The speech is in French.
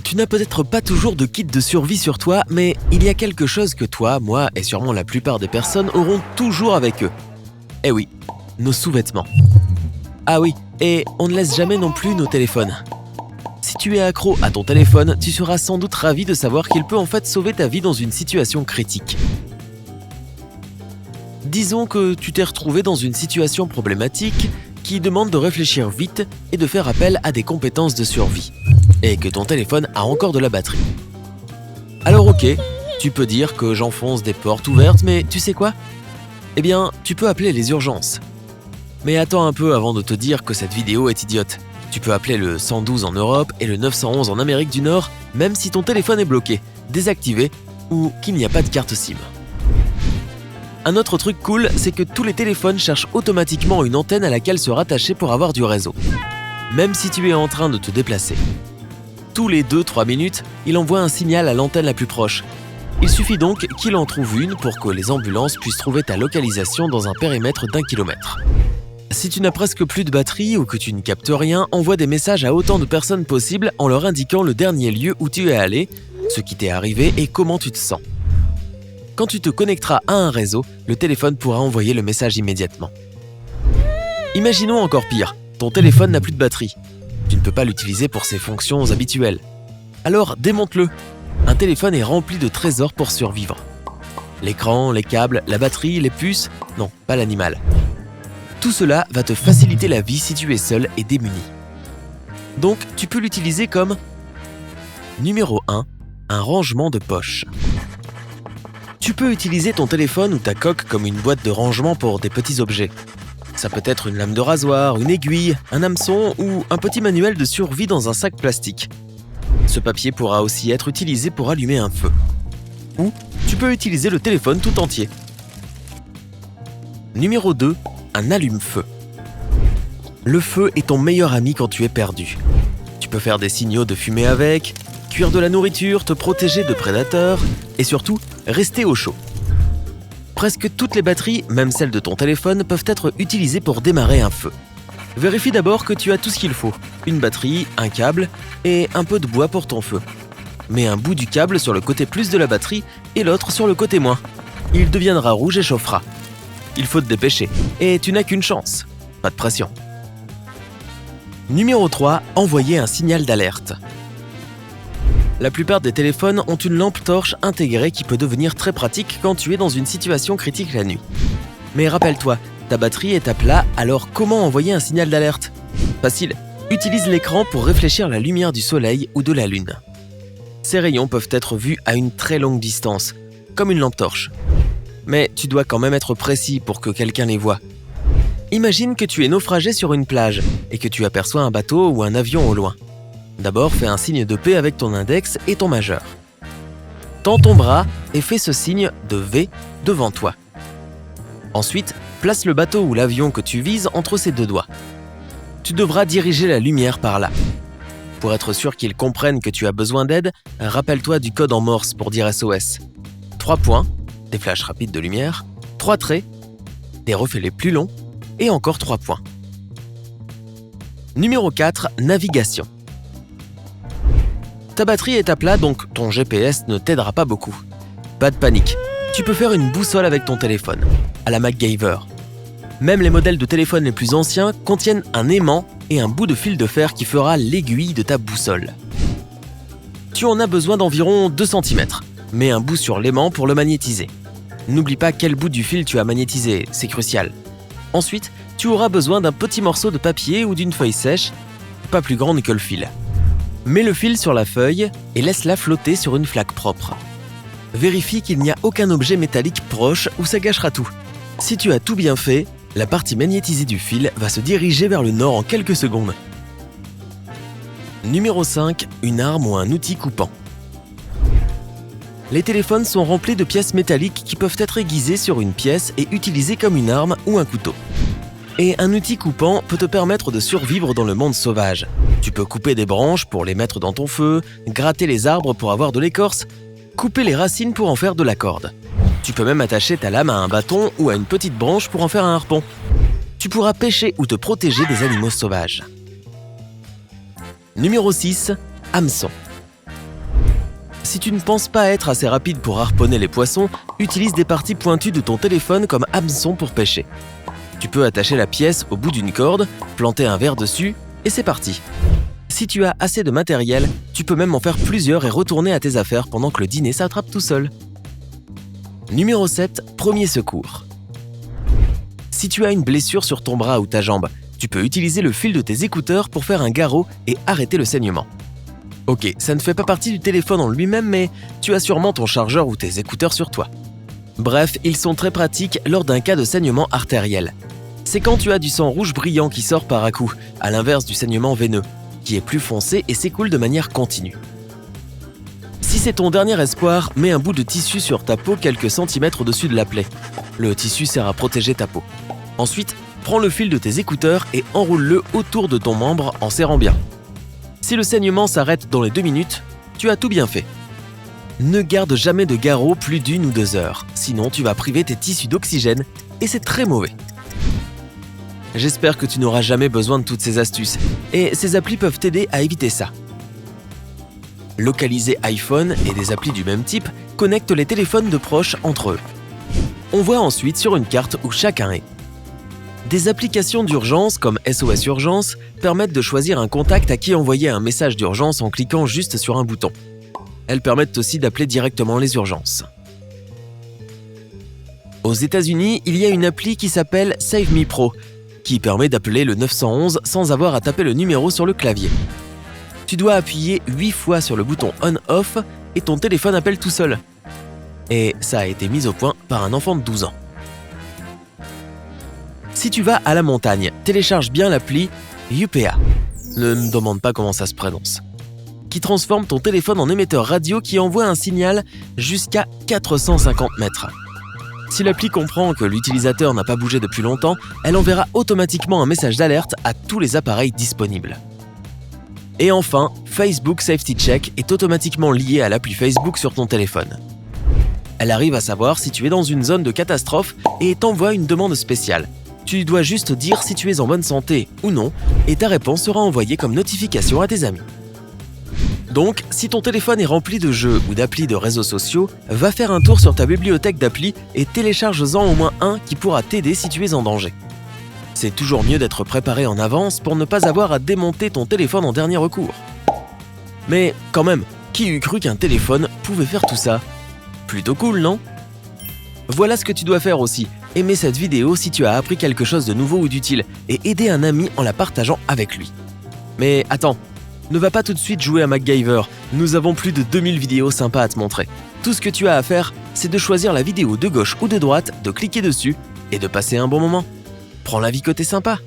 Tu n'as peut-être pas toujours de kit de survie sur toi, mais il y a quelque chose que toi, moi et sûrement la plupart des personnes auront toujours avec eux. Eh oui, nos sous-vêtements. Ah oui, et on ne laisse jamais non plus nos téléphones. Si tu es accro à ton téléphone, tu seras sans doute ravi de savoir qu'il peut en fait sauver ta vie dans une situation critique. Disons que tu t'es retrouvé dans une situation problématique qui demande de réfléchir vite et de faire appel à des compétences de survie, et que ton téléphone a encore de la batterie. Alors ok, tu peux dire que j'enfonce des portes ouvertes, mais tu sais quoi ? Eh bien, tu peux appeler les urgences. Mais attends un peu avant de te dire que cette vidéo est idiote. Tu peux appeler le 112 en Europe et le 911 en Amérique du Nord, même si ton téléphone est bloqué, désactivé ou qu'il n'y a pas de carte SIM. Un autre truc cool, c'est que tous les téléphones cherchent automatiquement une antenne à laquelle se rattacher pour avoir du réseau, même si tu es en train de te déplacer. Tous les 2-3 minutes, il envoie un signal à l'antenne la plus proche. Il suffit donc qu'il en trouve une pour que les ambulances puissent trouver ta localisation dans un périmètre d'1 kilomètre. Si tu n'as presque plus de batterie ou que tu ne captes rien, envoie des messages à autant de personnes possible en leur indiquant le dernier lieu où tu es allé, ce qui t'est arrivé et comment tu te sens. Quand tu te connecteras à un réseau, le téléphone pourra envoyer le message immédiatement. Imaginons encore pire, ton téléphone n'a plus de batterie. Tu ne peux pas l'utiliser pour ses fonctions habituelles. Alors démonte-le. Un téléphone est rempli de trésors pour survivre. L'écran, les câbles, la batterie, les puces, non, pas l'animal. Tout cela va te faciliter la vie si tu es seul et démuni. Donc, tu peux l'utiliser comme numéro 1, un rangement de poche. Tu peux utiliser ton téléphone ou ta coque comme une boîte de rangement pour des petits objets. Ça peut être une lame de rasoir, une aiguille, un hameçon ou un petit manuel de survie dans un sac plastique. Ce papier pourra aussi être utilisé pour allumer un feu. Ou tu peux utiliser le téléphone tout entier. Numéro 2, un allume-feu. Le feu est ton meilleur ami quand tu es perdu. Tu peux faire des signaux de fumée avec, cuire de la nourriture, te protéger de prédateurs et surtout, rester au chaud. Presque toutes les batteries, même celles de ton téléphone, peuvent être utilisées pour démarrer un feu. Vérifie d'abord que tu as tout ce qu'il faut, une batterie, un câble et un peu de bois pour ton feu. Mets un bout du câble sur le côté plus de la batterie et l'autre sur le côté moins. Il deviendra rouge et chauffera. Il faut te dépêcher, et tu n'as qu'une chance. Pas de pression. Numéro 3, envoyer un signal d'alerte. La plupart des téléphones ont une lampe torche intégrée qui peut devenir très pratique quand tu es dans une situation critique la nuit. Mais rappelle-toi, ta batterie est à plat, alors comment envoyer un signal d'alerte ? Facile, utilise l'écran pour réfléchir la lumière du soleil ou de la lune. Ces rayons peuvent être vus à une très longue distance, comme une lampe torche. Mais tu dois quand même être précis pour que quelqu'un les voie. Imagine que tu es naufragé sur une plage et que tu aperçois un bateau ou un avion au loin. D'abord, fais un signe de paix avec ton index et ton majeur. Tends ton bras et fais ce signe de V devant toi. Ensuite, place le bateau ou l'avion que tu vises entre ces deux doigts. Tu devras diriger la lumière par là. Pour être sûr qu'ils comprennent que tu as besoin d'aide, rappelle-toi du code en morse pour dire SOS. 3 points, des flashs rapides de lumière, 3 traits, des reflets plus longs et encore 3 points. Numéro 4, navigation. Ta batterie est à plat, donc ton GPS ne t'aidera pas beaucoup. Pas de panique, tu peux faire une boussole avec ton téléphone, à la MacGyver. Même les modèles de téléphone les plus anciens contiennent un aimant et un bout de fil de fer qui fera l'aiguille de ta boussole. Tu en as besoin d'environ 2 cm. Mets un bout sur l'aimant pour le magnétiser. N'oublie pas quel bout du fil tu as magnétisé, c'est crucial. Ensuite, tu auras besoin d'un petit morceau de papier ou d'une feuille sèche, pas plus grande que le fil. Mets le fil sur la feuille et laisse-la flotter sur une flaque propre. Vérifie qu'il n'y a aucun objet métallique proche ou ça gâchera tout. Si tu as tout bien fait, la partie magnétisée du fil va se diriger vers le nord en quelques secondes. Numéro 5, une arme ou un outil coupant. Les téléphones sont remplis de pièces métalliques qui peuvent être aiguisées sur une pièce et utilisées comme une arme ou un couteau. Et un outil coupant peut te permettre de survivre dans le monde sauvage. Tu peux couper des branches pour les mettre dans ton feu, gratter les arbres pour avoir de l'écorce, couper les racines pour en faire de la corde. Tu peux même attacher ta lame à un bâton ou à une petite branche pour en faire un harpon. Tu pourras pêcher ou te protéger des animaux sauvages. Numéro 6. Hameçon. Si tu ne penses pas être assez rapide pour harponner les poissons, utilise des parties pointues de ton téléphone comme hameçon pour pêcher. Tu peux attacher la pièce au bout d'une corde, planter un verre dessus, et c'est parti. Si tu as assez de matériel, tu peux même en faire plusieurs et retourner à tes affaires pendant que le dîner s'attrape tout seul. Numéro 7. Premier secours. Si tu as une blessure sur ton bras ou ta jambe, tu peux utiliser le fil de tes écouteurs pour faire un garrot et arrêter le saignement. Ok, ça ne fait pas partie du téléphone en lui-même, mais tu as sûrement ton chargeur ou tes écouteurs sur toi. Bref, ils sont très pratiques lors d'un cas de saignement artériel. C'est quand tu as du sang rouge brillant qui sort par à-coups, à l'inverse du saignement veineux, qui est plus foncé et s'écoule de manière continue. Si c'est ton dernier espoir, mets un bout de tissu sur ta peau quelques centimètres au-dessus de la plaie. Le tissu sert à protéger ta peau. Ensuite, prends le fil de tes écouteurs et enroule-le autour de ton membre en serrant bien. Si le saignement s'arrête dans les 2 minutes, tu as tout bien fait. Ne garde jamais de garrot plus d'1 ou 2 heures, sinon tu vas priver tes tissus d'oxygène et c'est très mauvais. J'espère que tu n'auras jamais besoin de toutes ces astuces et ces applis peuvent t'aider à éviter ça. Localiser iPhone et des applis du même type connectent les téléphones de proches entre eux. On voit ensuite sur une carte où chacun est. Des applications d'urgence comme SOS Urgence permettent de choisir un contact à qui envoyer un message d'urgence en cliquant juste sur un bouton. Elles permettent aussi d'appeler directement les urgences. Aux États-Unis, il y a une appli qui s'appelle Save Me Pro, qui permet d'appeler le 911 sans avoir à taper le numéro sur le clavier. Tu dois appuyer 8 fois sur le bouton on-off et ton téléphone appelle tout seul. Et ça a été mis au point par un enfant de 12 ans. Si tu vas à la montagne, télécharge bien l'appli UPA. Ne me demande pas comment ça se prononce. Qui transforme ton téléphone en émetteur radio qui envoie un signal jusqu'à 450 mètres. Si l'appli comprend que l'utilisateur n'a pas bougé depuis longtemps, elle enverra automatiquement un message d'alerte à tous les appareils disponibles. Et enfin, Facebook Safety Check est automatiquement lié à l'appli Facebook sur ton téléphone. Elle arrive à savoir si tu es dans une zone de catastrophe et t'envoie une demande spéciale. Tu dois juste dire si tu es en bonne santé ou non et ta réponse sera envoyée comme notification à tes amis. Donc, si ton téléphone est rempli de jeux ou d'applis de réseaux sociaux, va faire un tour sur ta bibliothèque d'applis et télécharge-en au moins un qui pourra t'aider si tu es en danger. C'est toujours mieux d'être préparé en avance pour ne pas avoir à démonter ton téléphone en dernier recours. Mais quand même, qui eût cru qu'un téléphone pouvait faire tout ça ? Plutôt cool, non ? Voilà ce que tu dois faire aussi. Aimer cette vidéo si tu as appris quelque chose de nouveau ou d'utile et aider un ami en la partageant avec lui. Mais attends, ne va pas tout de suite jouer à MacGyver, nous avons plus de 2000 vidéos sympas à te montrer. Tout ce que tu as à faire, c'est de choisir la vidéo de gauche ou de droite, de cliquer dessus et de passer un bon moment. Prends la vie côté sympa.